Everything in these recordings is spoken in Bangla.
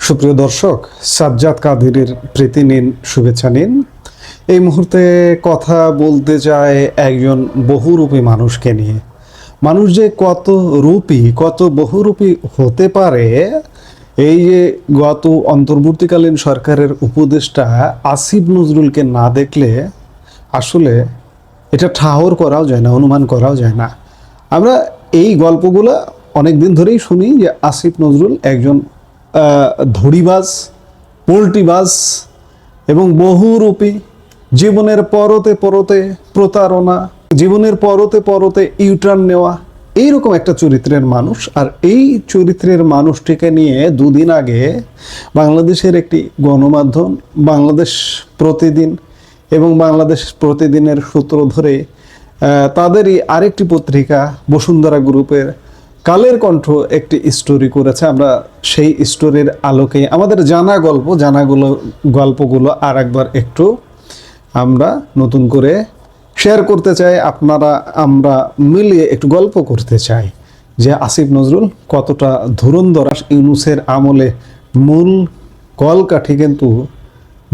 সুপ্রিয় দর্শক, সাজ্জাদ কাদেরের প্রীতি নিন, শুভেচ্ছা নিন। এই মুহূর্তে কথা বলতে চায় একজন বহুরূপী মানুষকে নিয়ে। মানুষ যে কত রূপী, কত বহুরূপী হতে পারে, এই যে গত অন্তর্বর্তীকালীন সরকারের উপদেষ্টা আসিফ নজরুলকে না দেখলে আসলে এটা ঠাহর করাও যায় না, অনুমান করাও যায় না। আমরা এই গল্পগুলো অনেক দিন ধরেই শুনি যে আসিফ নজরুল একজন ধড়িবাজ, পোল্টিবাজ এবং বহুরূপী, জীবনের পরতে পরতে প্রতারণা, জীবনের পরতে পরতে ইউটার্ন নেওয়া, এইরকম একটা চরিত্রের মানুষ। আর এই চরিত্রের মানুষটিকে নিয়ে দুদিন আগে বাংলাদেশের একটি গণমাধ্যম বাংলাদেশ প্রতিদিন এবং বাংলাদেশ প্রতিদিনের সূত্র ধরে তাদেরই আরেকটি পত্রিকা বসুন্ধরা গ্রুপের কালের কণ্ঠ একটি স্টোরি করেছে। আমরা সেই স্টোরির আলোকে আমাদের গল্পগুলো আর একবার একটু আমরা নতুন করে শেয়ার করতে চাই। আমরা মিলিয়ে একটু গল্প করতে চাই যে আসিফ নজরুল কতটা ধুরন্ধর। ইউনূসের আমলে মূল কলকাঠি কিন্তু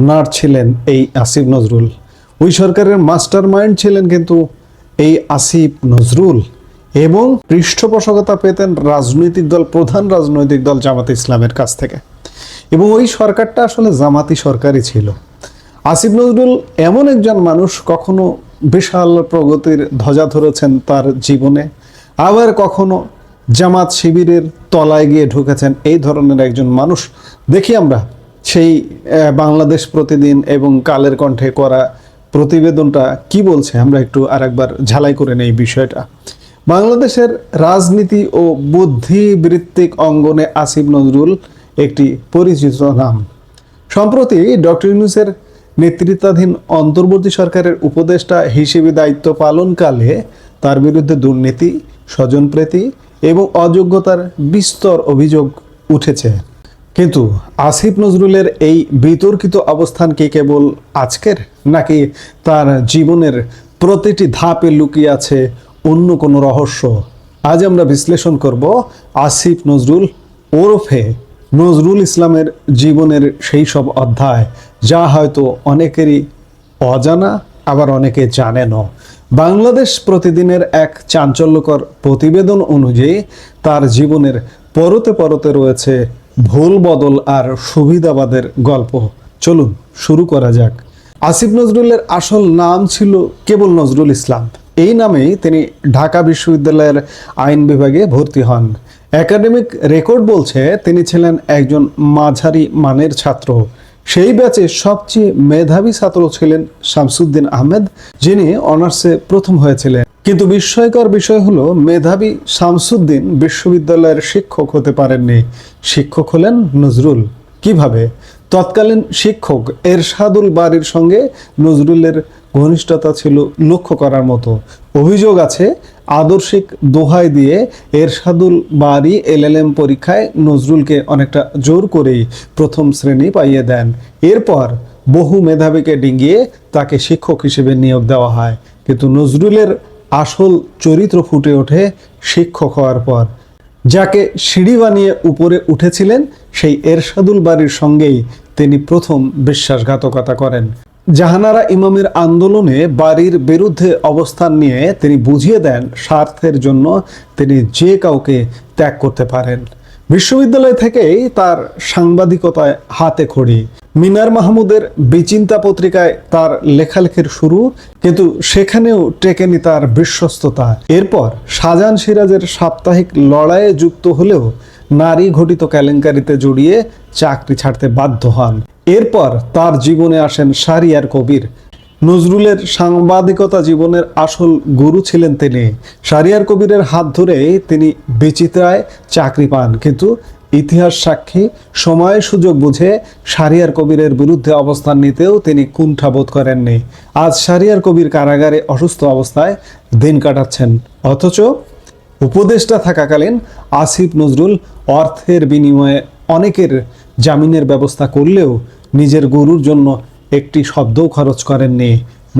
নাড়ছিলেন এই আসিফ নজরুল। ওই সরকারের মাস্টার মাইন্ড ছিলেন কিন্তু এই আসিফ নজরুল, এবং পৃষ্ঠপোষকতা পেতেন প্রধান রাজনৈতিক দল জামাতে ইসলামের কাছ থেকে। এবং ওই সরকারটা আসলে জামাতি সরকারই ছিল। আসিফ নজরুল এমন একজন মানুষ, কখনো বিশাল প্রগতির ধ্বজা ধরেছেন তার জীবনে, আবার কখনো জামাত শিবিরের তলায় গিয়ে ঢুকেছেন। এই ধরনের একজন মানুষ দেখি আমরা সেই বাংলাদেশ প্রতিদিন এবং কালের কণ্ঠে করা প্রতিবেদনটা কি বলছে আমরা একটু আরেকবার ঝালাই করে নেই বিষয়টা। বাংলাদেশের রাজনীতি ও বুদ্ধিবৃত্তিক অঙ্গনে আসিফ নজরুল একটি পরিচিত নাম। সম্প্রতি ডক্টর ইউনূসের নেতৃত্বাধীন অন্তর্বর্তী সরকারের উপদেষ্টা হিসেবে দায়িত্ব পালনকালে তার বিরুদ্ধে দুর্নীতি, স্বজনপ্রীতি এবং অযোগ্যতার বিস্তর অভিযোগ উঠেছে। কিন্তু আসিফ নজরুলের এই বিতর্কিত অবস্থান কি কেবল আজকের, নাকি তার জীবনের প্রতিটি ধাপে লুকিয়ে আছে অন্য কোনো রহস্য? আজ আমরা বিশ্লেষণ করব আসিফ নজরুল ওরফে নজরুল ইসলামের জীবনের সেই সব অধ্যায় যা হয়তো অনেকেরই অজানা, আবার অনেকে জানেনও। বাংলাদেশ প্রতিদিনের এক চাঞ্চল্যকর প্রতিবেদন অনুযায়ী তার জীবনের পরতে পরতে রয়েছে ভুল বদল আর সুবিধাবাদের গল্প। চলুন শুরু করা যাক। আসিফ নজরুলের আসল নাম ছিল কেবল নজরুল ইসলাম। এই নামেই তিনি ঢাকা বিশ্ববিদ্যালয়ের আইন বিভাগে ভর্তি হন। একাডেমিক রেকর্ড বলছে তিনি ছিলেন একজন মাঝারি মানের ছাত্র। সেই ব্যাচে সবচেয়ে মেধাবী ছাত্র ছিলেন শামসুদ্দিন আহমেদ, যিনি অনার্সে প্রথম হয়েছিলেন। কিন্তু বিস্ময়কর বিষয় হলো, মেধাবী শামসুদ্দিন বিশ্ববিদ্যালয়ের শিক্ষক হতে পারেননি। শিক্ষক হলেন নজরুল। কিভাবে? তৎকালীন শিক্ষক এরশাদুল বারীর সঙ্গে নজরুলের ঘনিষ্ঠতা ছিল লক্ষ্য করার মতো। অভিযোগ আছে, আদর্শিক দোহাই দিয়ে এরশাদুল বারী এলএলএম পরীক্ষায় নজরুলকে অনেকটা জোর করেই প্রথম শ্রেণী পাইয়ে দেন। এরপর বহু মেধাবীকে ডিঙ্গিয়ে তাকে শিক্ষক হিসেবে নিয়োগ দেওয়া হয়। কিন্তু নজরুলের আসল চরিত্র ফুটে ওঠে শিক্ষক হওয়ার পর। যাকে সিঁড়ি বানিয়ে উপরে উঠেছিলেন, সেই এরশাদুল বারীর সঙ্গেই তিনি প্রথম বিশ্বাসঘাতকতা করেন। জাহানারা ইমামের আন্দোলনে বারীর বিরুদ্ধে অবস্থান নিয়ে তিনি বুঝিয়ে দেন স্বার্থের জন্য তিনি যে কাউকে ত্যাগ করতে পারেন। বিশ্ববিদ্যালয় থেকেই তার সাংবাদিকতায় হাতে খড়ি। মিনার মাহমুদের বিচিন্তা পত্রিকায় তার লেখালেখির শুরু, কিন্তু সেখানেও টেকেনি তার বিশ্বস্ততা। এরপর শাহজাহান সিরাজের সাপ্তাহিক লড়াইয়ে যুক্ত হলেও নারী ঘটিত কেলেঙ্কারিতে জড়িয়ে চাকরি ছাড়তে বাধ্য হন। এরপর তার জীবনে আসেন শাহরিয়ার কবির। নজরুলের সাংবাদিকতা জীবনের আসল গুরু ছিলেন তিনি। শাহরিয়ার কবিরের হাত ধরে তিনি বিচিত্রায় চাকরি পান, কিন্তু ইতিহাস সাক্ষী সময় সুযোগ বুঝে শাহরিয়ার কবিরের বিরুদ্ধে অবস্থান নিতেও তিনি কুণ্ঠাবোধ করেননি। আজ শাহরিয়ার কবির কারাগারে অসুস্থ অবস্থায় দিন কাটাচ্ছেন, অথচ উপদেষ্টা থাকাকালীন আসিফ নজরুল অর্থের বিনিময়ে অনেকের জামিনের ব্যবস্থা করলেও নিজের গুরুর জন্য একটি শব্দও খরচ করেননি।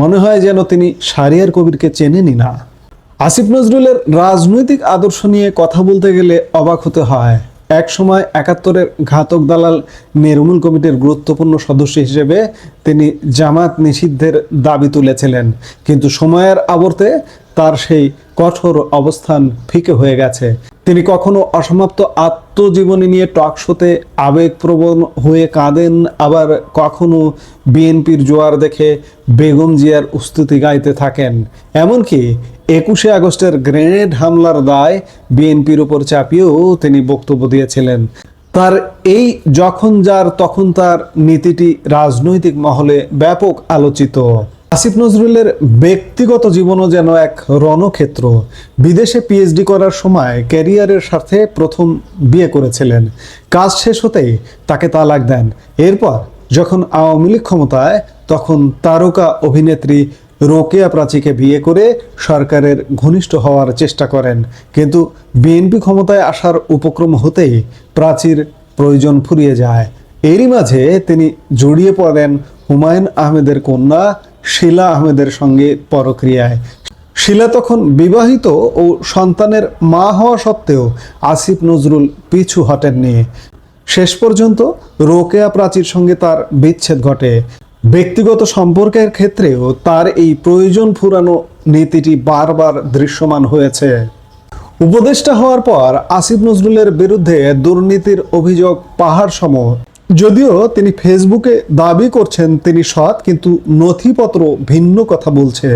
মনে হয় যেন তিনি শাহরিয়ার কবিরকে চেনেনই না। আসিফ নজরুলের রাজনৈতিক আদর্শ নিয়ে কথা বলতে গেলে অবাক হতে হয়। একসময় ৭১-এর ঘাতক দালাল নির্মূল কমিটির গুরুত্বপূর্ণ সদস্য হিসেবে তিনি জামাত নিষিদ্ধের দাবি তুলেছিলেন, কিন্তু সময়ের আবর্তে তার সেই কঠোর অবস্থান ফিকে হয়ে গেছে। তিনি কখনো অসমাপ্ত আত্মজীবনী নিয়ে টক শোতে আবেগপ্রবণ হয়ে কাঁদেন, আবার কখনো বিএনপির জোয়ার দেখে বেগম জিয়ার উস্তুতি গাইতে থাকেন। এমনকি ২১শে আগস্টের গ্রেনেড হামলার দায় বিএনপির উপর চাপিয়েও তিনি বক্তব্য দিয়েছিলেন। তার এই যখন যার তখন তার নীতিটি রাজনৈতিক মহলে ব্যাপক আলোচিত। আসিফ নজরুলের ব্যক্তিগত জীবনও যেন এক রণক্ষেত্র। বিদেশে পিএইচডি করার সময় ক্যারিয়ারের স্বার্থে প্রথম বিয়ে করেছিলেন। কাজ শেষ হতেই তাকে তালাক দেন। এরপর যখন আওয়ামী লীগ ক্ষমতায়, তখন তারকা অভিনেত্রী রোকেয়া প্রাচীকে বিয়ে করে সরকারের ঘনিষ্ঠ হওয়ার চেষ্টা করেন, কিন্তু বিএনপি ক্ষমতায় আসার উপক্রম হতেই প্রাচীর প্রয়োজন ফুরিয়ে যায়। এরই মাঝে তিনি জড়িয়ে পড়েন হুমায়ুন আহমেদের কন্যা শিলা আহমেদের সঙ্গে পরক্রিয়ায়। শিলা তখন বিবাহিত ও সন্তানের মা হওয়া সত্ত্বেও আসিফ নজরুল পিছু হটেননি। শেষ পর্যন্ত রোকেয়া প্রাচীর সঙ্গে তার বিচ্ছেদ ঘটে। ব্যক্তিগত সম্পর্কের ক্ষেত্রেও তার এই প্রয়োজন ফুরানো নীতিটি বারবার দৃশ্যমান হয়েছে। উপদেষ্টা হওয়ার পর আসিফ নজরুলের বিরুদ্ধে দুর্নীতির অভিযোগ পাহাড় সম। যদিও তিনি ফেসবুকে দাবি করছেন তিনি সৎ, কিন্তু নথিপত্র ভিন্ন কথা বলছে।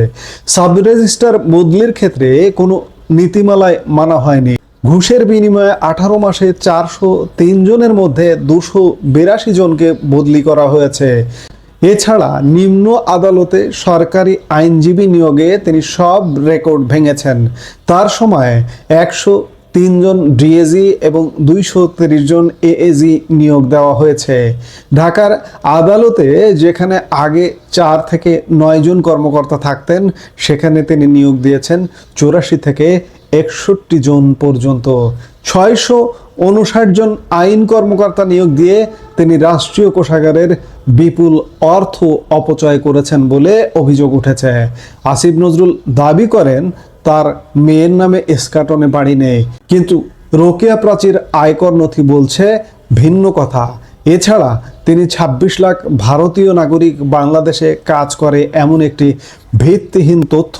সাব রেজিস্ট্রার বদলির ক্ষেত্রে কোনো নীতিমালায় মানা হয়নি। ঘুষের বিনিময়ে 18 মাসে 403 জনের মধ্যে 282 জনকে বদলি করা হয়েছে। এছাড়া নিম্ন আদালতে সরকারি আইনজীবী নিয়োগে তিনি সব রেকর্ড ভেঙেছেন। তার সময় 103 জন ডিএজি এবং 230 জন এএজি নিয়োগ দেওয়া হয়েছে। ঢাকার আদালতে যেখানে আগে 4 থেকে 9 জন কর্মকর্তা থাকতেন, সেখানে তিনি নিয়োগ দিয়েছেন 84 থেকে 61 জন পর্যন্ত। 659 জন আইন কর্মকর্তা নিয়োগ দিয়ে তিনি রাষ্ট্রীয় কোষাগারের বিপুল অর্থ অপচয় করেছেন বলে অভিযোগ উঠেছে। আসিফ নজরুল দাবি করেন তার মেয়ের নামে এসকাটনে বাড়ি নেই, কিন্তু রোকেয়া প্রাচীর আয়কর নথি বলছে ভিন্ন কথা। এছাড়া তিনি 26 লাখ ভারতীয় নাগরিক বাংলাদেশে কাজ করে এমন একটি ভিত্তিহীন তথ্য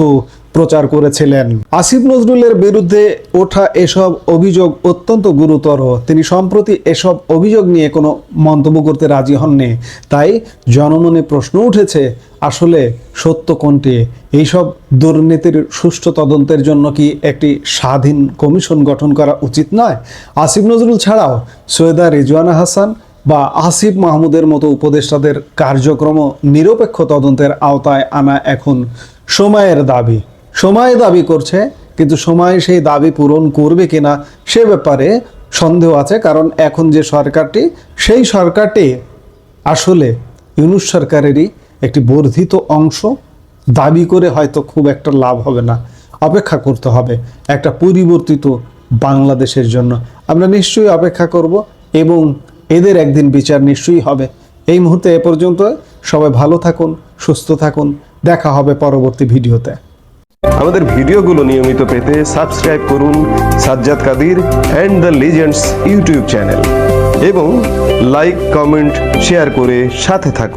প্রচার করেছিলেন। আসিফ নজরুলের বিরুদ্ধে ওঠা এসব অভিযোগ অত্যন্ত গুরুতর। তিনি সম্প্রতি এসব অভিযোগ নিয়ে কোনো মন্তব্য করতে রাজি হননি। তাই জনমনে প্রশ্ন উঠেছে, আসলে সত্য কোনটি? এইসব দুর্নীতির সুষ্ঠু তদন্তের জন্য কি একটি স্বাধীন কমিশন গঠন করা উচিত নয়? আসিফ নজরুল ছাড়াও সৈয়দা রিজওয়ানা হাসান বা আসিফ মাহমুদের মতো উপদেষ্টাদের কার্যক্রম নিরপেক্ষ তদন্তের আওতায় আনা এখন সময়ের দাবি। সময় দাবি করছে, কিন্তু সময় সেই দাবি পূরণ করবে কিনা সে ব্যাপারে সন্দেহ আছে। কারণ এখন যে সরকারটি, সেই সরকারটি আসলে ইউনূস সরকারেরই একটি বর্ধিত অংশ। দাবি করে হয়তো খুব একটা লাভ হবে না, অপেক্ষা করতে হবে একটা পরিবর্তিত বাংলাদেশের জন্য। আমরা নিশ্চয়ই অপেক্ষা করব এবং এদের একদিন বিচার নিশ্চয়ই হবে। এই মুহূর্তে এ পর্যন্ত। সবাই ভালো থাকুন, সুস্থ থাকুন। দেখা হবে পরবর্তী ভিডিওতে। আমাদের ভিডিওগুলো নিয়মিত পেতে সাবস্ক্রাইব করুন Sajjad Kadir and the legends YouTube channel এবং লাইক, কমেন্ট, শেয়ার করে সাথে থাকুন।